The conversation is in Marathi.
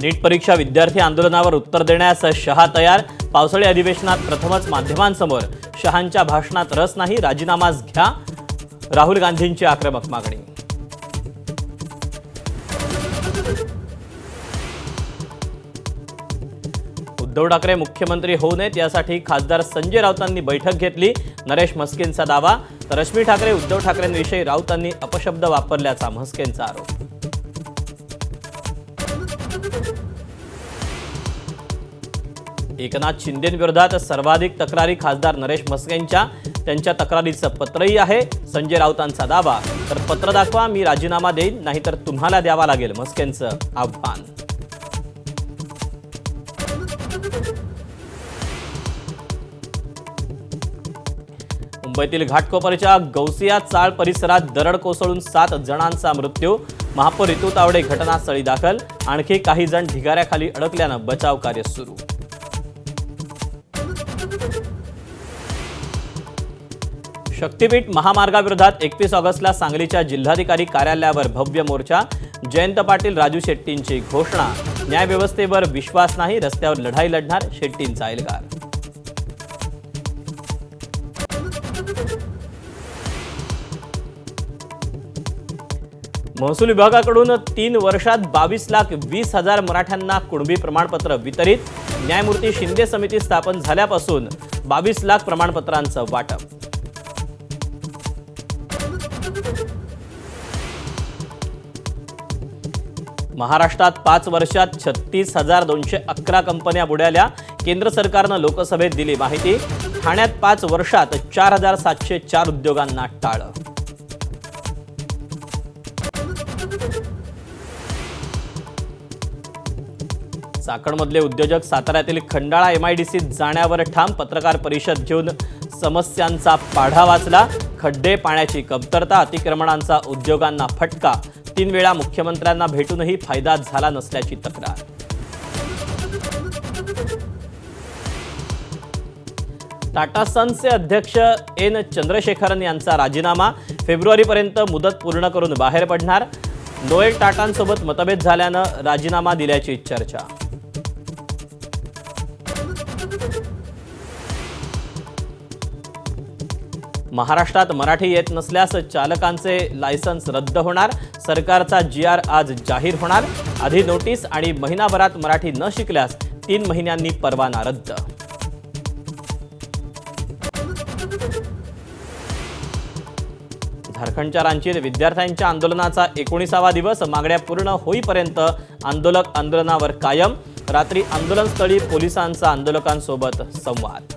नीट परीक्षा विद्यार्थी आंदोलनावर उत्तर देण्यास शहा तयार। पावसाळी अधिवेशनात प्रथमच माध्यमांसमोर शहांच्या भाषणात रस नाही, राजीनामाच घ्या, राहुल गांधींची आक्रमक मागणी। उद्धव ठाकरे मुख्यमंत्री होऊ नयेत यासाठी खासदार संजय राऊतांनी बैठक घेतली। नरेश म्हस्केंचा दावा, तर रश्मी ठाकरे उद्धव ठाकरेंविषयी राऊतांनी अपशब्द वापरल्याचा म्हस्केंचा आरोप। एकनाथ शिंदेंविरोधात सर्वाधिक तक्रारी खासदार नरेश म्हस्केंच्या, त्यांच्या तक्रारीचं पत्रही आहे। संजय राऊतांचा दावा, तर पत्र दाखवा, मी राजीनामा देईन, नाहीतर तुम्हाला द्यावा लागेल, म्हस्केंचं आव्हान। मुंबईतील घाटकोपरच्या गौसिया चाळ परिसरात दरड कोसळून 7 जणांचा मृत्यू। महापौर रितू तावडे घटनास्थळी दाखल, आणखी काही जण ढिगाऱ्याखाली अडकल्यानं बचाव कार्य सुरू। शक्तीपीठ महामार्गाविरोधात 31 ऑगस्टला सांगलीच्या जिल्हाधिकारी कार्यालयावर भव्य मोर्चा। जयंत पाटील, राजू शेट्टींची घोषणा, न्यायव्यवस्थेवर विश्वास नाही, रस्त्यावर लढाई लढणार, शेट्टींचा एल्गार। महसूल विभागाकडून 3 वर्षात 22,20,000 मराठ्यांना कुणबी प्रमाणपत्र वितरित। न्यायमूर्ती शिंदे समिती स्थापन झाल्यापासून 22 लाख प्रमाणपत्रांचं वाटप। महाराष्ट्रात 5 वर्षात 36,211 कंपन्या बुडाल्या। केंद्र सरकारनं लोकसभेत दिली माहिती। ठाण्यात 5 वर्षात 4,704 उद्योगांना टाळं। चाकणमधले उद्योजक साताऱ्यातील खंडाळा MIDCत जाण्यावर ठाम। पत्रकार परिषद घेऊन समस्यांचा पाढा वाचला। खड्डे, पाण्याची कमतरता, अतिक्रमणांचा उद्योगांना फटका। 3 वेळा मुख्यमंत्र्यांना भेटूनही फायदा झाला नसल्याची तक्रार। टाटा सन्सचे अध्यक्ष N चंद्रशेखरन यांचा राजीनामा। फेब्रुवारीपर्यंत मुदत पूर्ण करून बाहेर पडणार। नोएल टाटांसोबत मतभेद झाल्यानं राजीनामा दिल्याची चर्चा। महाराष्ट्रात मराठी येत नसल्यास चालकांचे लायसन्स रद्द होणार। सरकारचा GR आज जाहीर होणार। आधी नोटीस आणि महिनाभरात मराठी न शिकल्यास 3 महिन्यांनी परवाना रद्द। झारखंडच्या रांचीत विद्यार्थ्यांच्या आंदोलनाचा 19वा दिवस। मागण्या पूर्ण होईपर्यंत आंदोलक आंदोलनावर कायम। रात्री आंदोलनस्थळी पोलिसांचा आंदोलकांसोबत संवाद।